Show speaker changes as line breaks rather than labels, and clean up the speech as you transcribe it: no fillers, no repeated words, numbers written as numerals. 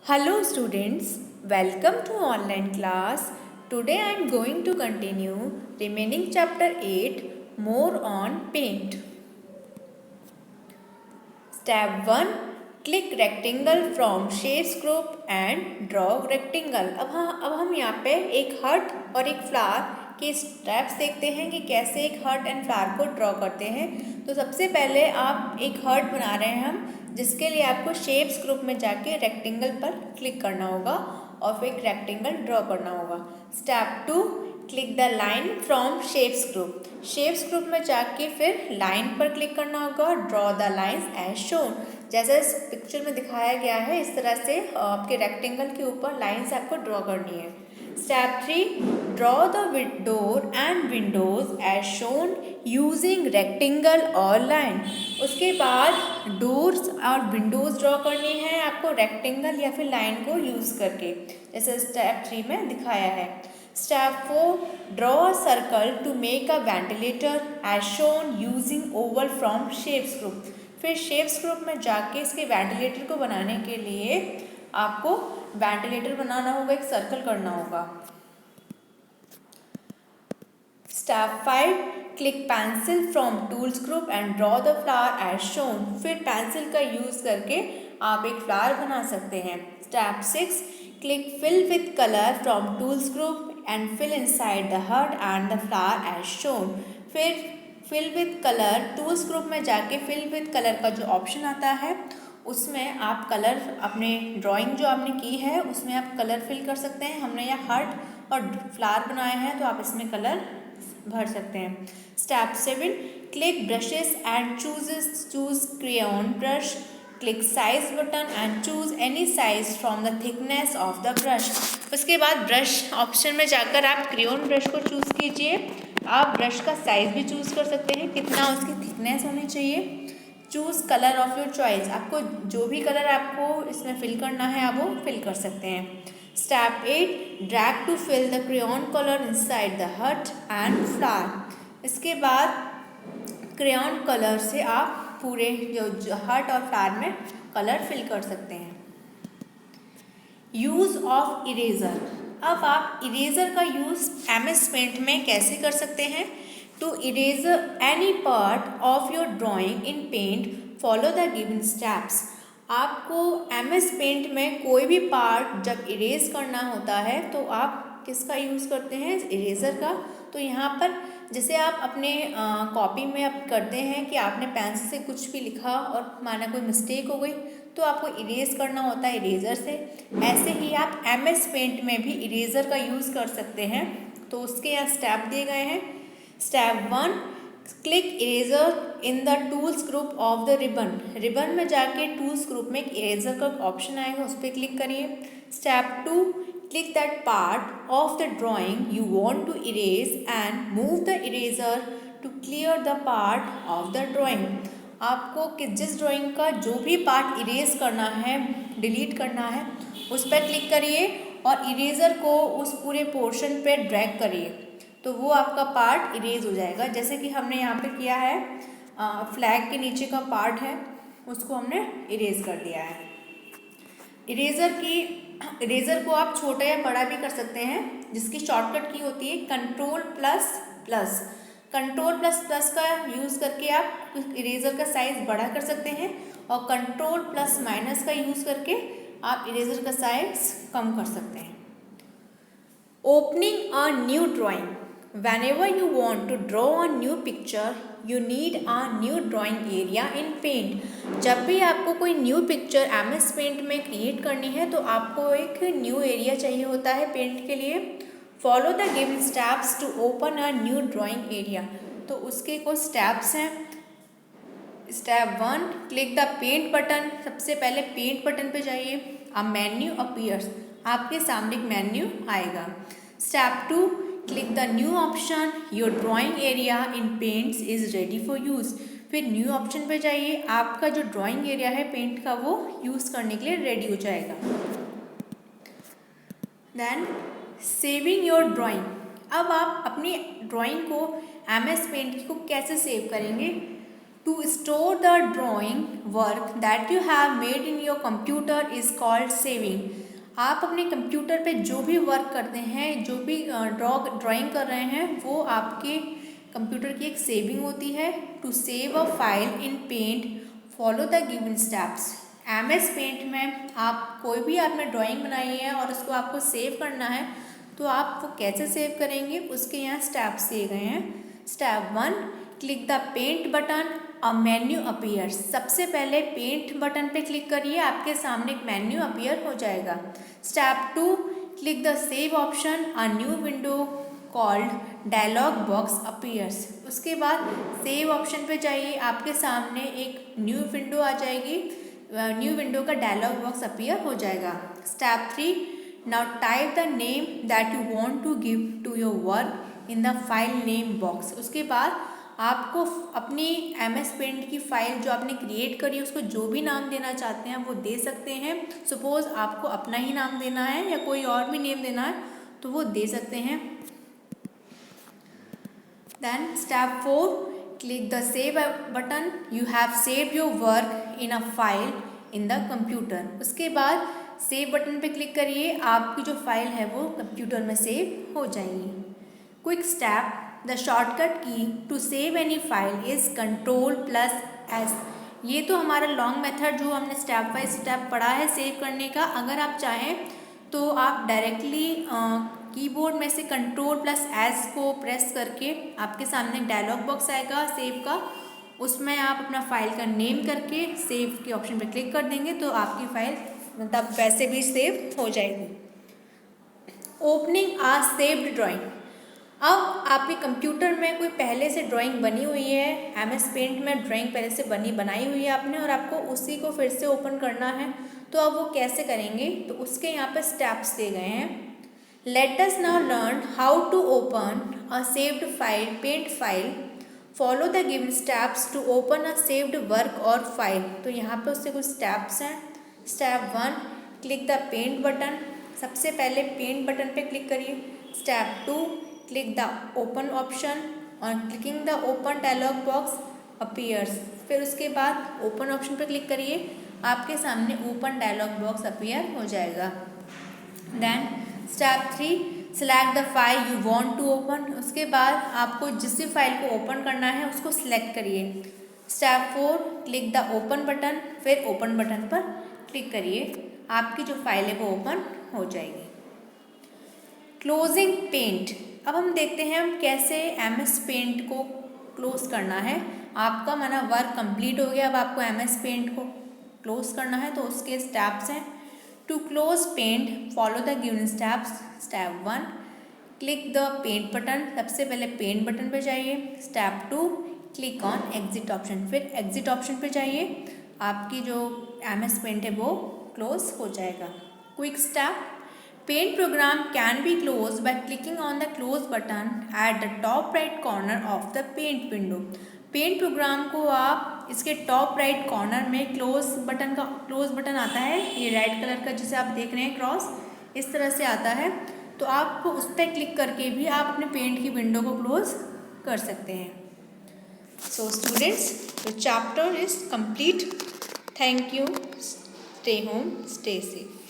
Hello students, welcome to online class. Today I am going to continue remaining chapter 8 more on paint. Step 1, click rectangle from shapes group and draw rectangle. अब हम यहाँ पे एक hurt और एक flower के steps देखते हैं कि कैसे एक हर्ट एंड फ्लावर को ड्रॉ करते हैं। तो सबसे पहले आप एक हर्ट बना रहे हैं हम, जिसके लिए आपको शेप्स ग्रुप में जाके रेक्टेंगल पर क्लिक करना होगा और फिर एक रेक्टेंगल ड्रॉ करना होगा। Step 2, click the line from shapes group. Shapes group में जाके फिर लाइन पर क्लिक करना होगा। Draw the lines as shown, जैसे इस पिक्चर में दिखाया गया है इस तरह से आपके रेक्टेंगल के ऊपर लाइन्स आपको ड्रॉ करनी है। Step 3, draw the door and windows as shown using rectangle और लाइन। उसके बाद डोर्स और विंडोज ड्रॉ करनी है आपको रेक्टेंगल या फिर लाइन को यूज़ करके, जैसे स्टेप 3 में दिखाया है। Step 4, draw a circle to make a ventilator as shown using oval from shapes group. फिर शेप्स ग्रुप में जाके इसके वेंटिलेटर को बनाने के लिए आपको वेंटिलेटर बनाना होगा, एक सर्कल करना होगा। Step 5, click pencil from tools group and draw the flower as shown. फिर पेंसिल का यूज़ करके आप एक फ्लावर बना सकते हैं। Step 6, click fill with colour from tools group and fill inside the heart and the flower as shown. फिर fill with colour tools group में जाके फिल विथ कलर का जो ऑप्शन आता है उसमें आप कलर अपने ड्राइंग जो आपने की है उसमें आप कलर फिल कर सकते हैं। हमने यहाँ हार्ट और फ्लावर बनाए हैं तो आप इसमें कलर भर सकते हैं। Step 7, click brushes and choose crayon brush. Click size button and choose any size from the thickness of the brush. उसके बाद ब्रश ऑप्शन में जाकर आप क्रेयॉन ब्रश को चूज़ कीजिए। आप ब्रश का साइज भी चूज़ कर सकते हैं, कितना उसकी थिकनेस होनी चाहिए। Choose colour of your choice, आपको जो भी कलर आपको इसमें फिल करना है आप वो फिल कर सकते हैं। Step 8, drag to fill the crayon colour inside the heart and flower. इसके बाद क्रेयॉन कलर से आप पूरे जो हर्ट और फ्लावर में कलर फिल कर सकते हैं। यूज़ ऑफ इरेज़र, अब आप इरेज़र का यूज़ MS पेंट में कैसे कर सकते हैं। To erase any part of your drawing in paint follow the given steps. आपको MS पेंट में कोई भी पार्ट जब इरेज करना होता है तो आप किसका यूज़ करते हैं, इरेज़र का। तो यहाँ पर जैसे आप अपने कॉपी में आप करते हैं कि आपने पेंसिल से कुछ भी लिखा और माना कोई मिस्टेक हो गई तो आपको इरेज करना होता है इरेज़र से, ऐसे ही आप MS पेंट में भी इरेज़र का यूज़ कर सकते हैं। तो उसके यहाँ स्टेप दिए गए हैं। Step 1, click eraser in the tools group of the ribbon. Ribbon में जाके टूल्स ग्रुप में एक इरेज़र का ऑप्शन आएगा, उस पर क्लिक करिए। Step 2, click that part of the drawing you want to erase and move the eraser to clear the part of the drawing. आपको कि जिस ड्राइंग का जो भी पार्ट इरेज करना है, डिलीट करना है, उस पर क्लिक करिए और इरेज़र को उस पूरे पोर्शन पे ड्रैग करिए तो वो आपका पार्ट इरेज हो जाएगा। जैसे कि हमने यहाँ पे किया है, फ्लैग के नीचे का पार्ट है उसको हमने इरेज कर दिया है। इरेज़र को आप छोटा या बड़ा भी कर सकते हैं, जिसकी शॉर्टकट की होती है control plus plus. Control plus plus का यूज़ करके आप इरेज़र का साइज़ बड़ा कर सकते हैं और कंट्रोल प्लस माइनस का यूज़ करके आप इरेज़र का साइज़ कम कर सकते हैं। Opening a new drawing, whenever you want to draw a new picture you need a new drawing area in paint। जब भी आपको कोई न्यू पिक्चर MS पेंट में क्रिएट करनी है तो आपको एक न्यू एरिया चाहिए होता है पेंट के लिए। Follow the given steps to open a new drawing area, तो उसके कुछ स्टेप्स हैं। Step 1, click the paint button. सबसे पहले पेंट बटन पे जाइए, अ मेन्यू अपीयर्स, आपके सामने एक मेन्यू आएगा। Step 2, click the new option, your drawing area in paints is ready for use. फिर न्यू ऑप्शन पे जाइए, आपका जो ड्राइंग एरिया है पेंट का वो यूज़ करने के लिए रेडी हो जाएगा। देन सेविंग योर ड्राइंग, अब आप अपनी ड्राइंग को MS पेंट को कैसे सेव करेंगे। To store the drawing work that you have made in your computer is called saving. आप अपने कंप्यूटर पे जो भी वर्क करते हैं, जो भी ड्राइंग कर रहे हैं, वो आपके कंप्यूटर की एक सेविंग होती है. To save a file in paint follow the given steps. MS paint में आप कोई भी आपने ड्राइंग बनाई है और उसको आपको सेव करना है, तो आप वो कैसे सेव करेंगे, उसके यहाँ स्टेप्स दिए गए हैं. Step 1, click the paint button, a menu appears. सबसे पहले पेंट बटन पे क्लिक करिए, आपके सामने एक मेन्यू अपीयर हो जाएगा. Step 2, click the save option, a new window called dialog box appears. उसके बाद सेव ऑप्शन पे जाइए, आपके सामने एक न्यू विंडो आ जाएगी, न्यू विंडो का डायलॉग बॉक्स अपीयर हो जाएगा. Step 3, now type the name that you want to give to your work in the file name box. उसके बाद आपको अपनी MS पेंट की फाइल जो आपने क्रिएट करी है उसको जो भी नाम देना चाहते हैं वो दे सकते हैं. सपोज आपको अपना ही नाम देना है या कोई और भी नेम देना है तो वो दे सकते हैं. Then step 4, click the save button. You have save your work in a file in the computer. उसके बाद सेव बटन पे क्लिक करिए, आपकी जो फाइल है वो कंप्यूटर में सेव हो जाएगी. Quick step, the shortcut key to save any file is Ctrl+S. ये तो हमारा लॉन्ग मेथड जो हमने स्टेप बाय स्टेप पढ़ा है सेव करने का. अगर आप चाहें तो आप डायरेक्टली कीबोर्ड में से Ctrl+S को प्रेस करके आपके सामने डायलॉग बॉक्स आएगा सेव का, उसमें आप अपना फाइल का नेम करके सेव के ऑप्शन पर क्लिक कर देंगे तो आपकी फाइल तब वैसे भी सेव हो जाएगी. ओपनिंग आ सेव्ड ड्राइंग. अब आपके कंप्यूटर में कोई पहले से ड्राइंग बनी हुई है, MS पेंट में ड्राइंग पहले से बनाई हुई है आपने और आपको उसी को फिर से ओपन करना है, तो अब वो कैसे करेंगे, तो उसके यहाँ पर स्टेप्स दिए गए हैं. Let us now learn how to open a saved file paint file. Follow the given steps to open a saved work और फाइल. तो यहाँ पे उससे कुछ स्टेप्स हैं. Step 1, click the paint button. सबसे पहले पेंट बटन पे क्लिक करिए. Step 2, click the open option. On clicking the open dialog box appears. फिर उसके बाद ओपन ऑप्शन पर क्लिक करिए, आपके सामने ओपन डायलॉग बॉक्स अपीयर हो जाएगा. Then step 3, select the file you want to open. उसके बाद आपको जिस भी फाइल को ओपन करना है उसको सिलेक्ट करिए. Step 4, click the open button. फिर ओपन बटन पर क्लिक करिए, आपकी जो फाइल है वो ओपन हो जाएगी. Closing paint. अब हम देखते हैं हम कैसे MS पेंट को क्लोज करना है. आपका माना वर्क कंप्लीट हो गया, अब आपको MS पेंट को क्लोज करना है तो उसके स्टेप्स हैं. To close paint follow the given steps. Step 1, click the paint button. सबसे पहले पेंट बटन पे जाइए. Step 2, click on exit option. फिर एग्जिट ऑप्शन पे जाइए, आपकी जो MS पेंट है वो क्लोज हो जाएगा. Quick step, paint program can be close by clicking on the close button at the top right corner of the paint window. Paint program को आप इसके टॉप राइट कॉर्नर में क्लोज बटन आता है, ये रेड कलर का जिसे आप देख रहे हैं क्रॉस, इस तरह से आता है. तो आप उस पर क्लिक करके भी आप अपने पेंट की विंडो को क्लोज कर सकते हैं. So students, the chapter is complete. Thank you. Stay home, stay safe.